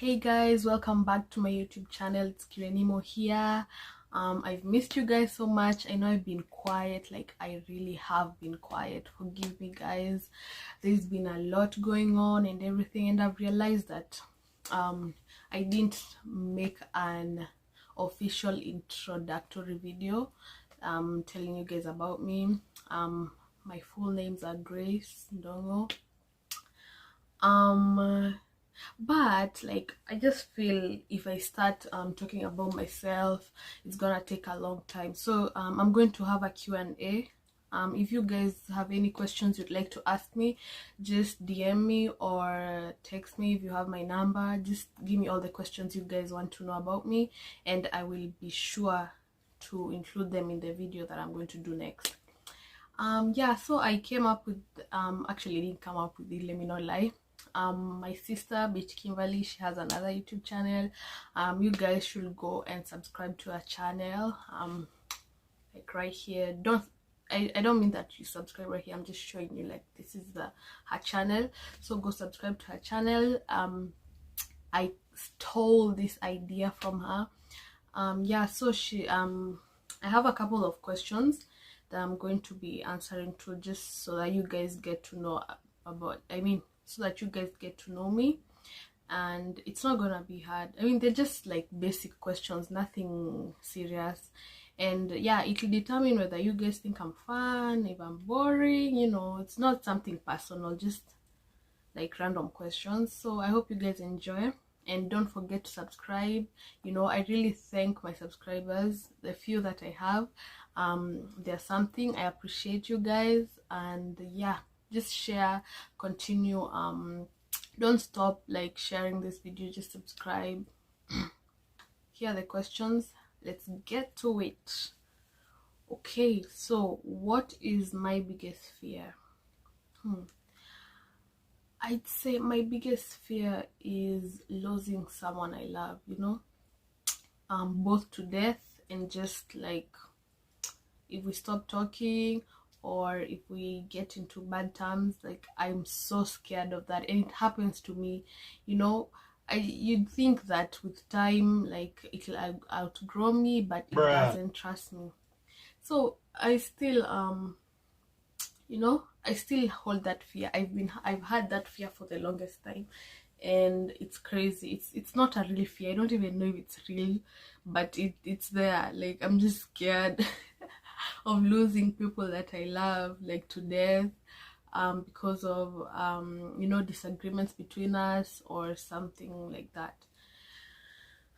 Hey guys, welcome back to my YouTube channel. It's Kirenimo here. I've missed you guys so much. I know I've been quiet, like I really have been quiet. Forgive me guys. There's been a lot going on and everything, and I've realized that I didn't make an official introductory video telling you guys about me. My full names are Grace Ndongo. But like I just feel if I start talking about myself, it's gonna take a long time. So I'm going to have a Q&A. If you guys have any questions you'd like to ask me, just DM me or text me. If you have my number, just give me all the questions you guys want to know about me, and I will be sure to include them in the video that I'm going to do next. Yeah, so I came up with actually didn't come up with it, let me not lie. My sister Bitch Kimberly, she has another YouTube channel. You guys should go and subscribe to her channel. Like right here. I don't mean that you subscribe right here, I'm just showing you like this is her channel, so go subscribe to her channel. I stole this idea from her. Yeah, so she I have a couple of questions that I'm going to be answering to, just so that you guys get to know about, so that you guys get to know me. And it's not gonna be hard. They're just like basic questions, nothing serious. And yeah, it will determine whether you guys think I'm fun, if I'm boring, it's not something personal, just like random questions. So I hope you guys enjoy, and don't forget to subscribe. I really thank my subscribers, the few that I have. There's something, I appreciate you guys. And yeah, just share, continue, don't stop like sharing this video, just subscribe. Here are the questions, let's get to it. Okay, so what is my biggest fear? I'd say my biggest fear is losing someone I love, both to death and just like if we stop talking or if we get into bad terms. Like I'm so scared of that, and it happens to me. You'd think that with time like it'll outgrow me, but it doesn't. Trust me. So I still I still hold that fear. I've had that fear for the longest time, and it's crazy. It's not a real fear. I don't even know if it's real, but it's there. Like I'm just scared of losing people that I love, like to death, because of disagreements between us or something like that.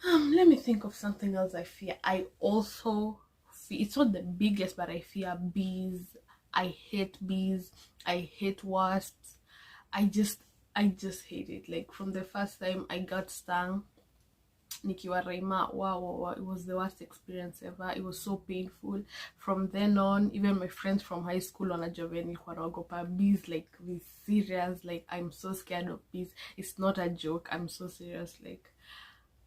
Let me think of something else I fear. I also fear, it's not the biggest, but I fear bees. I hate bees. I hate wasps. I just hate it. Like from the first time I got stung nikiwa Raima, wow, it was the worst experience ever. It was so painful. From then on, even my friends from high school wanajua nilikuwa naogopa bees, like this serious. Like I'm so scared of bees. It's not a joke. I'm so serious. Like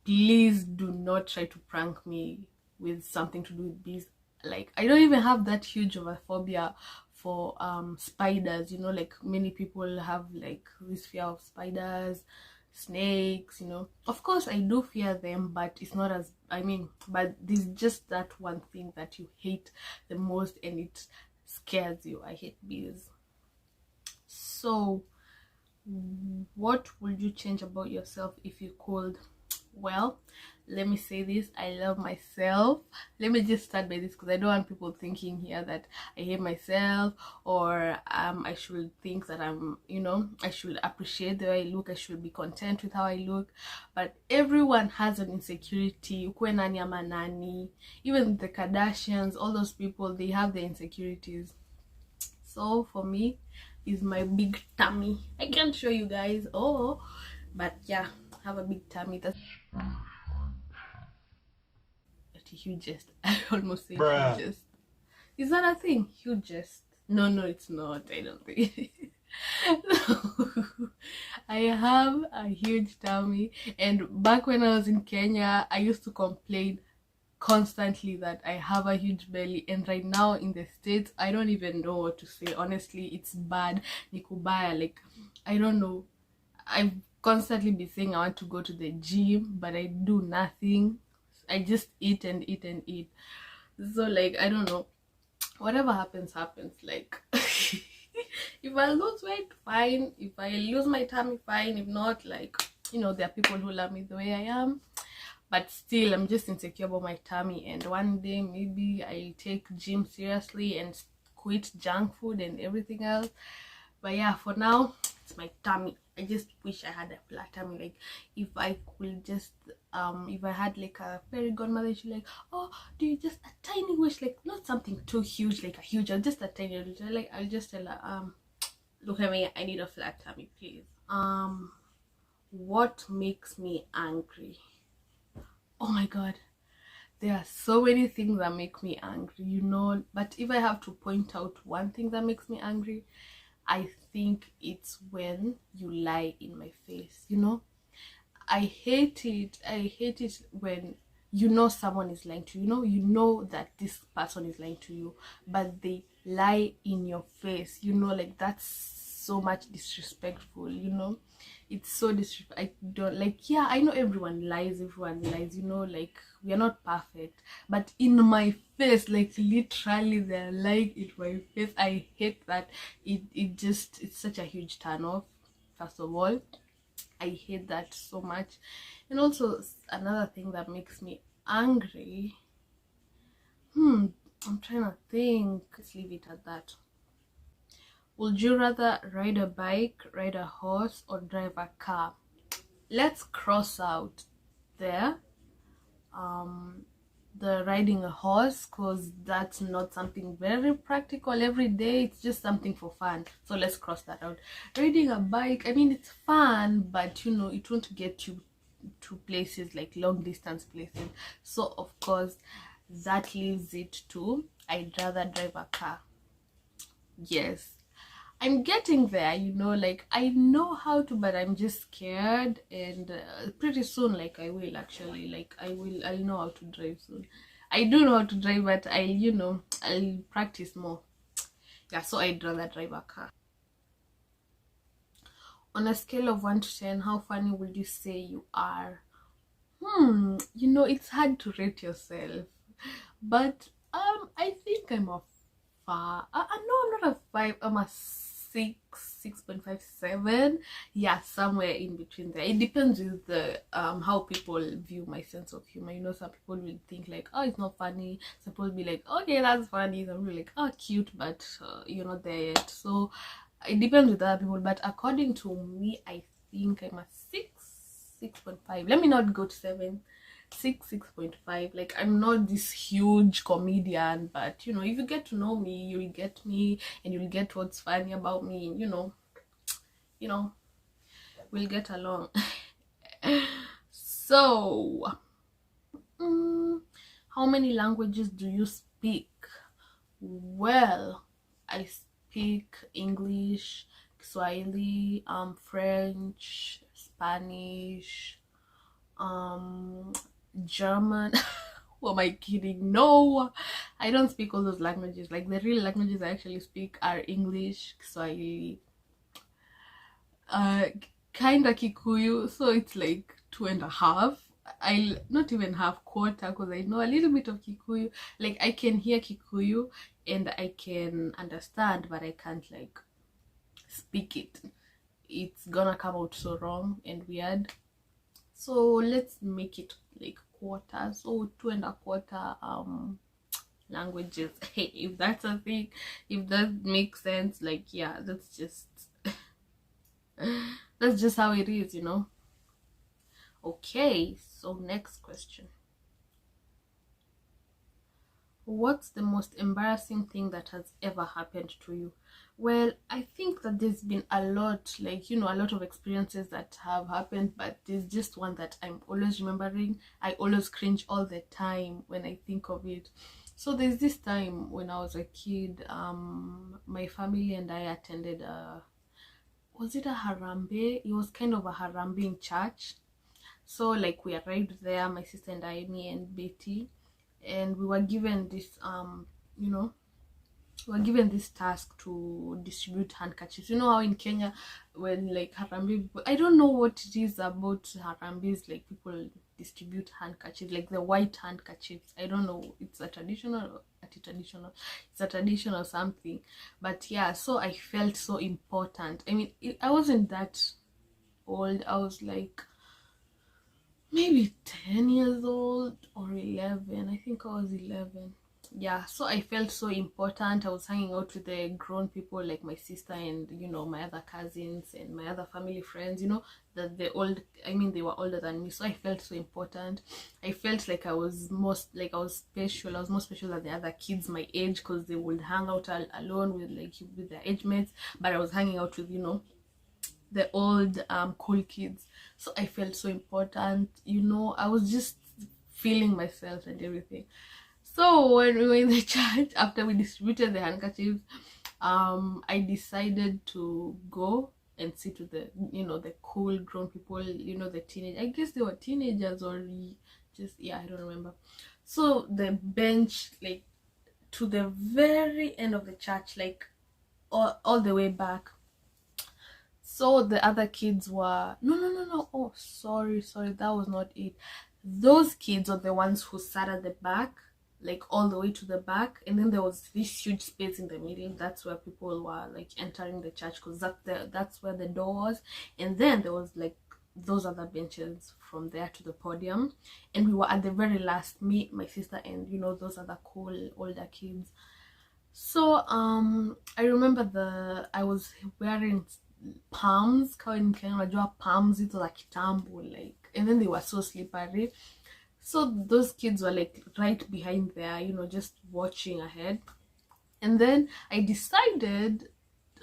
please do not try to prank me with something to do with bees. Like I don't even have that huge of a phobia for spiders. Like many people have like this fear of spiders, snakes. Of course I do fear them, but it's not as but there's just that one thing that you hate the most and it scares you. I hate bees. So what would you change about yourself if you could? Well, let me say this, I love myself. Let me just start by this, because I don't want people thinking here that I hate myself, or I should think that I should appreciate the way I look, I should be content with how I look. But everyone has an insecurity. Ukwe nani ama nani, even the Kardashians, all those people, they have their insecurities. So for me is my big tummy. I can't show you guys, but yeah, I have a big tummy. That's hugest. I almost said hugest. Is that a thing? Hugest? No, it's not. I don't think. No. I have a huge tummy, and back when I was in Kenya, I used to complain constantly that I have a huge belly, and right now in the States, I don't even know what to say. Honestly, it's bad. Nikubaya, like I don't know. I've constantly be saying I want to go to the gym, but I do nothing. I just eat and eat and eat. So like, I don't know, whatever happens happens. Like if I lose weight, fine. If I lose my tummy, fine. If not, like, you know, there are people who love me the way I am, but still I'm just insecure about my tummy. And one day maybe I'll take gym seriously and quit junk food and everything else. But yeah, for now it's my tummy. I just wish I had a flat tummy. Like, if I could just if I had like a fairy godmother, she's like, oh, do you just a tiny wish, like not something too huge, like a huge, or just a tiny little, like I'll just tell her, look at me, I need a flat tummy, please. What makes me angry? Oh my god, there are so many things that make me angry, you know, but if I have to point out one thing that makes me angry, I think it's when you lie in my face, you know. I hate it. I hate it when you know someone is lying to you. You know that this person is lying to you, but they lie in your face. You know, like that's so much disrespectful. You know, it's so disrespectful. I don't like. Yeah, I know everyone lies. Everyone lies. You know, like we are not perfect, but in my face, like literally, they're lying in my face. I hate that. It's such a huge turn off. First of all, I hate that so much. And also another thing that makes me angry, I'm trying to think. Let's leave it at that. Would you rather ride a bike, ride a horse, or drive a car? Let's cross out there the riding a horse, because that's not something very practical every day. It's just something for fun, so let's cross that out. Riding a bike, I mean, it's fun, but you know, it won't get you to places like long distance places, so of course that leaves it to I'd rather drive a car. Yes, I'm getting there, you know, like I know how to, but I'm just scared. And pretty soon, like I will actually, like I'll know how to drive soon. I do know how to drive, but you know, I'll practice more. Yeah, so I'd rather drive a car. On a scale of 1 to 10, how funny would you say you are? You know, it's hard to rate yourself, but I think I'm a no, I'm not a 5, I'm a 6.5, 7. Yeah, somewhere in between there. It depends with the how people view my sense of humor. You know, some people will think like, oh, it's not funny. Some people will be like, okay, that's funny. Some people will be like, oh, cute, but you're not there yet. So it depends with other people, but according to me, I think I'm a 6.5. Let me not go to 7. 6.5. Like, I'm not this huge comedian, but you know, if you get to know me, you'll get me, and you'll get what's funny about me. You know, we'll get along. So how many languages do you speak? Well, I speak English, Swahili, French, Spanish, German. Who am I kidding? No, I don't speak all those languages. Like, the real languages I actually speak are English, Swahili, uh kind of Kikuyu, so it's like 2.5. I not even half, quarter, because I know a little bit of Kikuyu. Like, I can hear Kikuyu and I can understand, but I can't like speak it. It's gonna come out so wrong and weird. So let's make it like quarter, so 2.25 languages. Hey, if that's a thing, if that makes sense, like, yeah, that's just how it is, you know. Okay, so next question. What's the most embarrassing thing that has ever happened to you? Well, I think that there's been a lot, like, you know, a lot of experiences that have happened, but there's just one that I'm always remembering. I always cringe all the time when I think of it. So there's this time when I was a kid, my family and I attended was it a harambe? It was kind of a harambe in church. So like, we arrived there, my sister and I, me and Betty, and we were given this you know, were given this task to distribute handkerchiefs. You know how in Kenya, when like Harambee people, I don't know what it is about Harambees, like people distribute handkerchiefs, like the white handkerchiefs. I don't know, it's a traditional, it's a traditional something. But yeah, so I felt so important. I mean, I wasn't that old. I was like maybe 10 years old or 11. I think I was 11. Yeah, so I felt so important. I was hanging out with the grown people like my sister and, you know, my other cousins and my other family friends, you know, that they were older than me. So I felt so important. I felt like I was special. I was more special than the other kids my age, because they would hang out alone with their age mates, but I was hanging out with, you know, the old cool kids. So I felt so important, you know. I was just feeling myself and everything. So when we were in the church, after we distributed the handkerchiefs, I decided to go and sit with the, you know, the cool grown people, you know, the teenage, I guess they were teenagers or just, yeah, I don't remember. So the bench, like to the very end of the church, like all the way back. So the other kids were no, oh, sorry, that was not it. Those kids are the ones who sat at the back, like all the way to the back, and then there was this huge space in the middle. That's where people were like entering the church, because that's where the door was. And then there was like those other benches from there to the podium, and we were at the very last, me, my sister, and, you know, those other cool older kids. So I remember I was wearing palms, palms, it's like kitambo, like, and then they were so slippery. So those kids were like right behind there, you know, just watching ahead. And then I decided,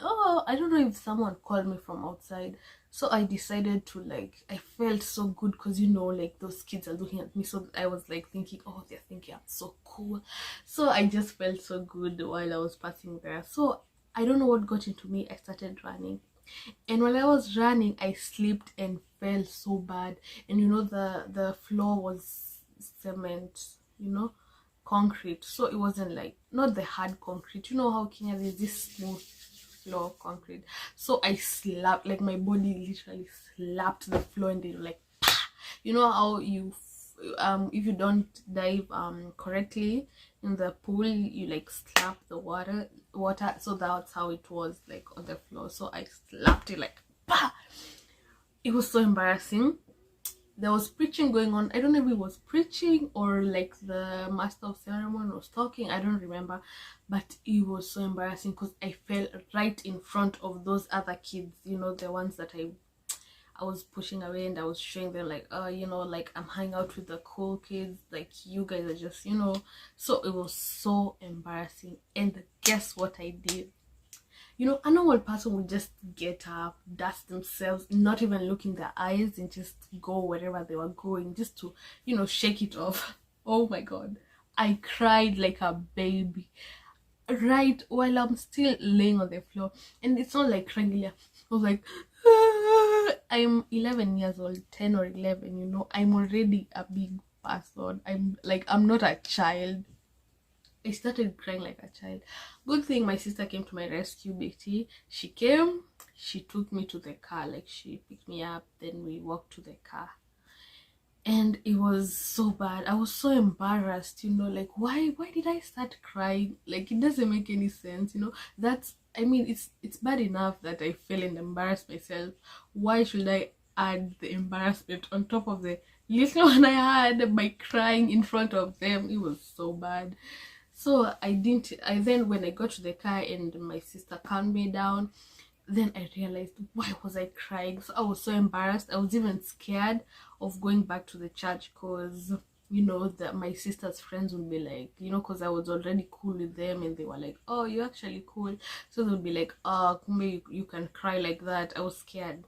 oh, I don't know if someone called me from outside. So I decided to, like, I felt so good because, you know, like those kids are looking at me. So I was like thinking, oh, they're thinking I'm so cool. So I just felt so good while I was passing there. So I don't know what got into me. I started running. And while I was running, I slipped and fell so bad. And, you know, the floor was cement, you know, concrete. So it wasn't like, not the hard concrete. You know how Kenya there's this smooth floor of concrete. So I slapped, like my body literally slapped the floor, and they were like, pah! You know how if you don't dive correctly in the pool, you like slap the water. So that's how it was, like on the floor. So I slapped it like, bah! It was so embarrassing. There was preaching going on. I don't know if it was preaching or like the master of ceremony was talking. I don't remember, but it was so embarrassing because I fell right in front of those other kids, you know, the ones that I was pushing away, and I was showing them like, oh, you know, like I'm hanging out with the cool kids, like you guys are just, you know. So it was so embarrassing. And guess what I did? You know, a normal person would just get up, dust themselves, not even look in their eyes, and just go wherever they were going, just to, you know, shake it off. Oh my god, I cried like a baby right while I'm still laying on the floor. And it's not like regular. I was like, I'm 11 years old, 10 or 11, you know, I'm already a big person. I'm not a child. I started crying like a child. Good thing my sister came to my rescue, Betty. She came, she took me to the car, like she picked me up, then we walked to the car. And it was so bad. I was so embarrassed, you know, like why did I start crying? Like it doesn't make any sense, you know. I mean, it's bad enough that I feel and embarrassed myself. Why should I add the embarrassment on top of the little one I had by crying in front of them? It was so bad. So then when I got to the car and my sister calmed me down, then I realized, why was I crying? So I was so embarrassed. I was even scared of going back to the church, because, you know, that my sister's friends would be like, you know, because I was already cool with them, and they were like, oh, you're actually cool. So they would be like, oh, Kumbe, you can cry like that. I was scared.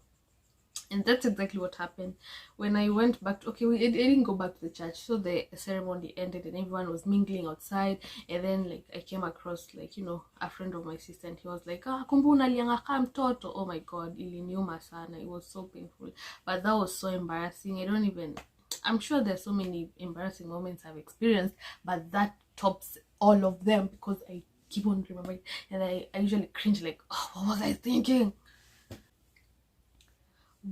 And that's exactly what happened. When I went back to, I didn't go back to the church. So the ceremony ended and everyone was mingling outside. And then like I came across, like, you know, a friend of my sister, and he was like, kumbe unalianga kama mtoto. Oh my god, iliniuma sana. It was so painful. But that was so embarrassing. I'm sure there's so many embarrassing moments I've experienced, but that tops all of them, because I keep on remembering, and I usually cringe like, oh, what was I thinking?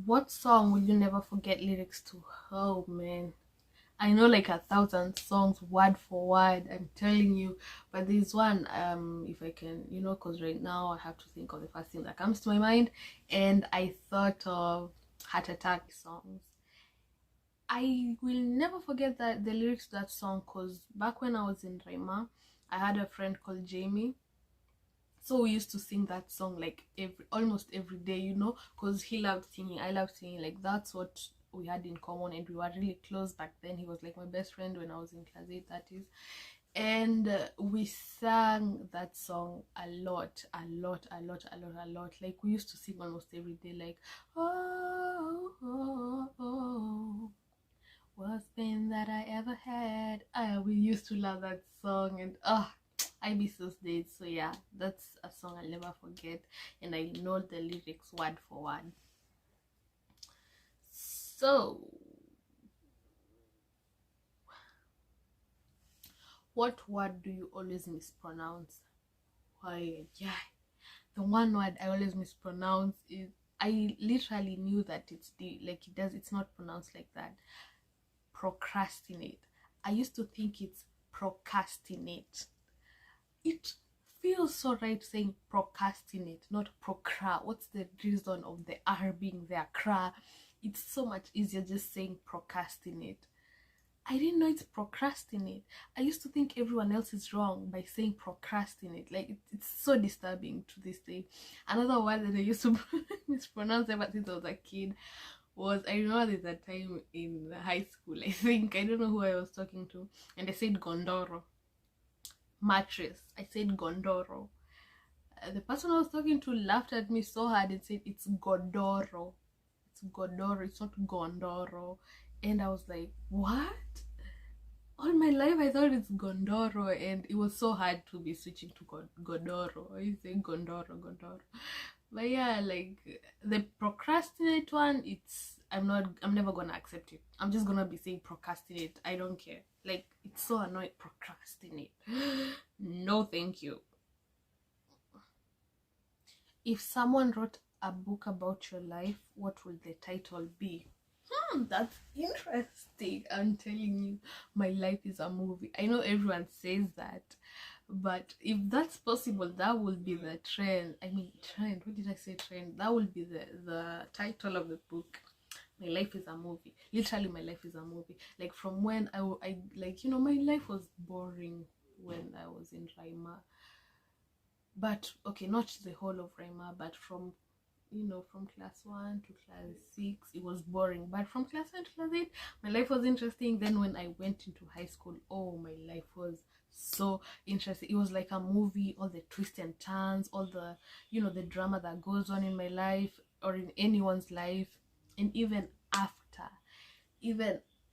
What song will you never forget lyrics to? Oh man, I know like 1,000 songs word for word, I'm telling you, but there's one, if I can, you know, because right now I have to think of the first thing that comes to my mind, and I thought of Heart Attack songs. I will never forget that the lyrics to that song, because back when I was in Raima, I had a friend called Jamie. So we used to sing that song like almost every day, you know, because he loved singing, I loved singing. Like that's what we had in common, and we were really close back then. He was like my best friend when I was in class 8, that is. And we sang that song a lot, a lot, a lot, a lot, a lot. Like we used to sing almost every day, like, oh, oh, oh, worst pain that I ever had. We used to love that song, and I miss those days. So yeah, that's a song I'll never forget, and I know the lyrics word for word. So, what word do you always mispronounce? Why, yeah, the one word I always mispronounce is, I literally knew that it's not pronounced like that. Procrastinate. I used to think it's procrastinate. It feels so right saying procrastinate, not procra. What's the reason of the R being there? Cra. It's so much easier just saying procrastinate. I didn't know it's procrastinate. I used to think everyone else is wrong by saying procrastinate. Like it's so disturbing to this day. Another word that I used to mispronounce ever since I was a kid was, I remember there's a time in high school, I think, I don't know who I was talking to, and I said gondoro. Mattress. I said gondoro. The person I was talking to laughed at me so hard and said it's godoro. It's godoro, it's not gondoro. And I was like, what? All my life I thought it's gondoro, and it was so hard to be switching to godoro. I say gondoro, gondoro. But yeah, like the procrastinate one, I'm never gonna accept it. I'm just gonna be saying procrastinate. I don't care. Like it's so annoying. Procrastinate. No thank you. If someone wrote a book about your life, what would the title be? That's interesting. I'm telling you, my life is a movie. I know everyone says that, but if that's possible, that will be the trend. I mean, trend. What did I say? Trend. That will be the title of the book. My life is a movie. Literally, my life is a movie. Like from when I like, you know, my life was boring when I was in Raima. But okay, not the whole of Raima, but from, you know, from class 1 to class 6 it was boring, but from class 1 to class 8 my life was interesting. Then when I went into high school, oh, my life was so interesting. It was like a movie, all the twists and turns, all the, you know, the drama that goes on in my life or in anyone's life. And even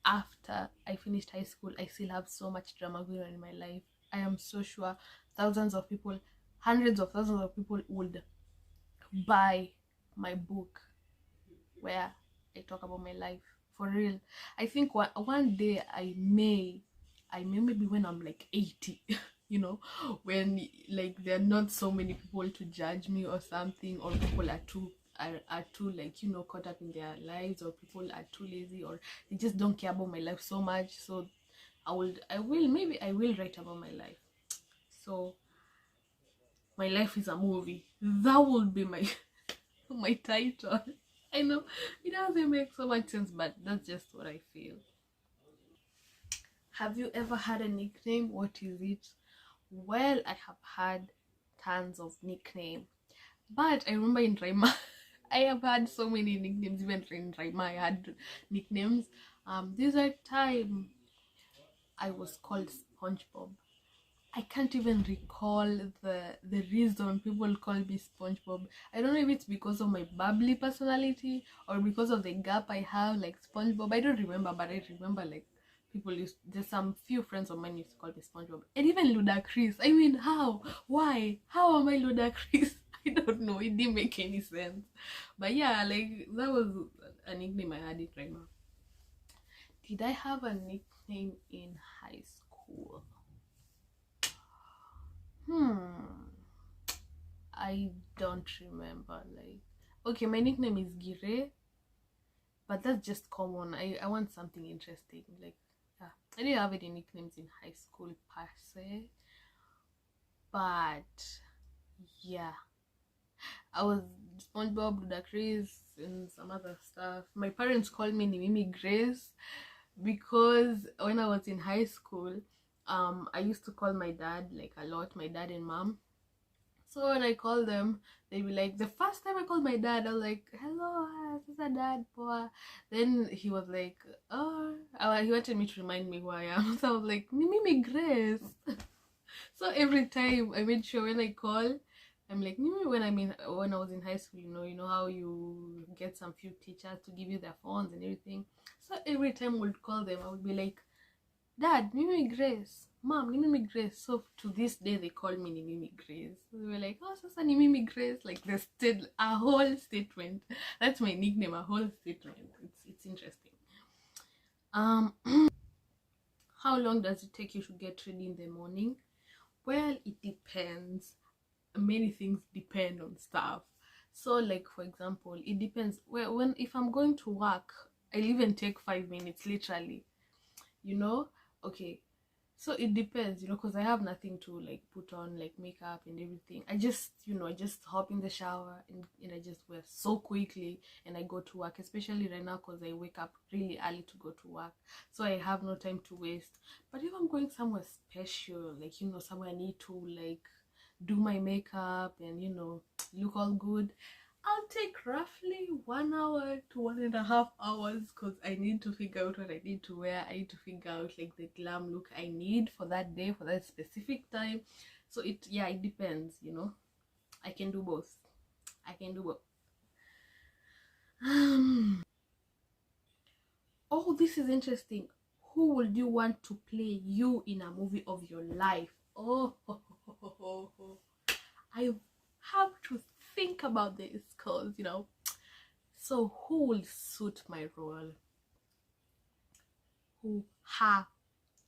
after I finished high school, I still have so much drama going on in my life. I am so sure thousands of people, hundreds of thousands of people would buy my book where I talk about my life, for real. I think one day I may maybe when I'm like 80 you know, when like there are not so many people to judge me or something, or people are too like, you know, caught up in their lives, or people are too lazy, or they just don't care about my life so much. So I will write about my life. So my life is a movie. That will be my my title. I know it doesn't make so much sense, but that's just what I feel. Have you ever had a nickname? What is it? Well, I have had tons of nicknames, but I remember in Raima I have had so many nicknames. Even in Raima I had nicknames. There's a time I was called SpongeBob. I can't even recall the reason people call me SpongeBob. I don't know if it's because of my bubbly personality or because of the gap I have like SpongeBob. I don't remember, but I remember like there's some few friends of mine used to call me SpongeBob. And even Ludacris. I mean, how? Why? How am I Ludacris? I don't know. It didn't make any sense. But yeah, like that was a nickname I had it right now. Did I have a nickname in high school? I don't remember. Like, okay, my nickname is Gire, but that's just common. I want something interesting. Like, yeah, I didn't have any nicknames in high school per se, but yeah, I was SpongeBob, Ludacris, and some other stuff. My parents called me Nimimi Grace because when I was in high school, I used to call my dad like a lot, my dad and mom. So when I call them, they be like, the first time I called my dad, I was like, hello, this is a dad, boy. Then he was like, oh, he wanted me to remind me who I am. So I was like, Mimi Grace. So every time I made sure when I call, I'm like, when I was in high school, you know how you get some few teachers to give you their phones and everything. So every time we'd call them, I would be like, Dad, Mimi Grace, Mom, Mimi Grace. So to this day, they call me Mimi Grace. So we were like, oh, Sasa Mimi Grace, like a whole statement. That's my nickname, a whole statement. It's interesting. How long does it take you to get ready in the morning? Well, it depends. Many things depend on stuff. So, like for example, it depends. Well, if I'm going to work, I'll even take 5 minutes, literally. Okay, so it depends, because I have nothing to like put on, like makeup and everything. I just hop in the shower and I just wear so quickly and I go to work, especially right now because I wake up really early to go to work, so I have no time to waste. But if I'm going somewhere special, like somewhere I need to like do my makeup and look all good, I'll take roughly 1 hour to 1.5 hours because I need to figure out what I need to wear. I need to figure out like the glam look I need for that day, for that specific time. So it depends, I can do both. Oh, this is interesting. Who would you want to play you in a movie of your life? Oh, I have to think about this because so who will suit my role? Her,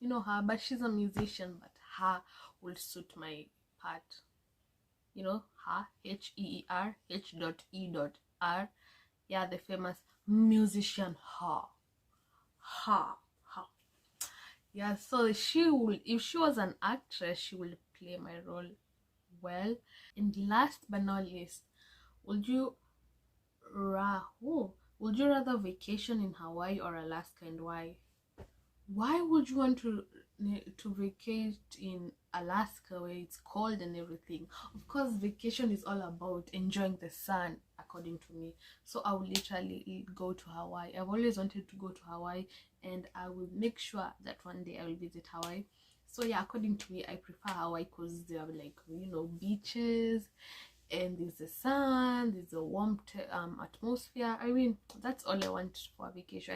her, but she's a musician, but her will suit my part. Her, H-E-E-R, H.E.R, yeah, the famous musician, her. Yeah, so she will, if she was an actress, she will play my role well. And last but not least, would you rather vacation in Hawaii or Alaska, and why? Why would you want to vacate in Alaska where it's cold and everything? Of course, vacation is all about enjoying the sun, according to me. So I will literally go to Hawaii. I've always wanted to go to Hawaii, and I will make sure that one day I will visit Hawaii. So yeah, according to me, I prefer Hawaii because they have like beaches, and there's the sun, there's a warm atmosphere. I mean, that's all I want for a vacation.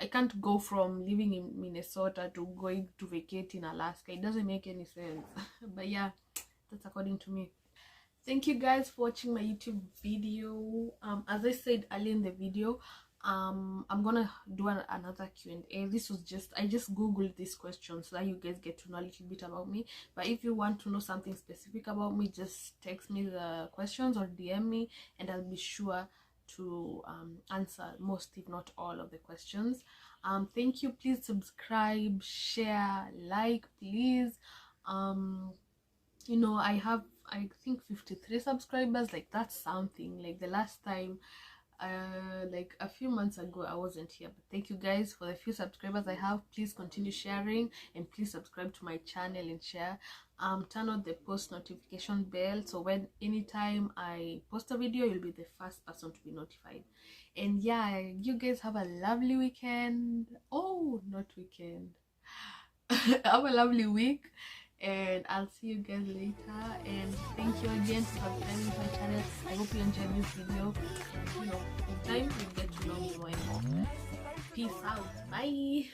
I can't go from living in Minnesota to going to vacate in Alaska. It doesn't make any sense. But yeah, that's according to me. Thank you guys for watching my YouTube video. As I said earlier in the video, I'm gonna do another Q&A. This was I just googled this question so that you guys get to know a little bit about me. But if you want to know something specific about me, just text me the questions or DM me, and I'll be sure to answer most, if not all, of the questions. Thank you. Please subscribe, share, like, please. I think 53 subscribers. Like, that's something. Like the last time, like a few months ago, I wasn't here. But thank you guys for the few subscribers I have. Please continue sharing, and please subscribe to my channel and share. Turn on the post notification bell, so anytime I post a video, you'll be the first person to be notified. And yeah, you guys have a lovely weekend. Oh, not weekend. Have a lovely week, and I'll see you guys later. And thank you again for subscribing to my channel. I hope you enjoyed this video, and in time you'll get to know me more and more. Peace out. Bye.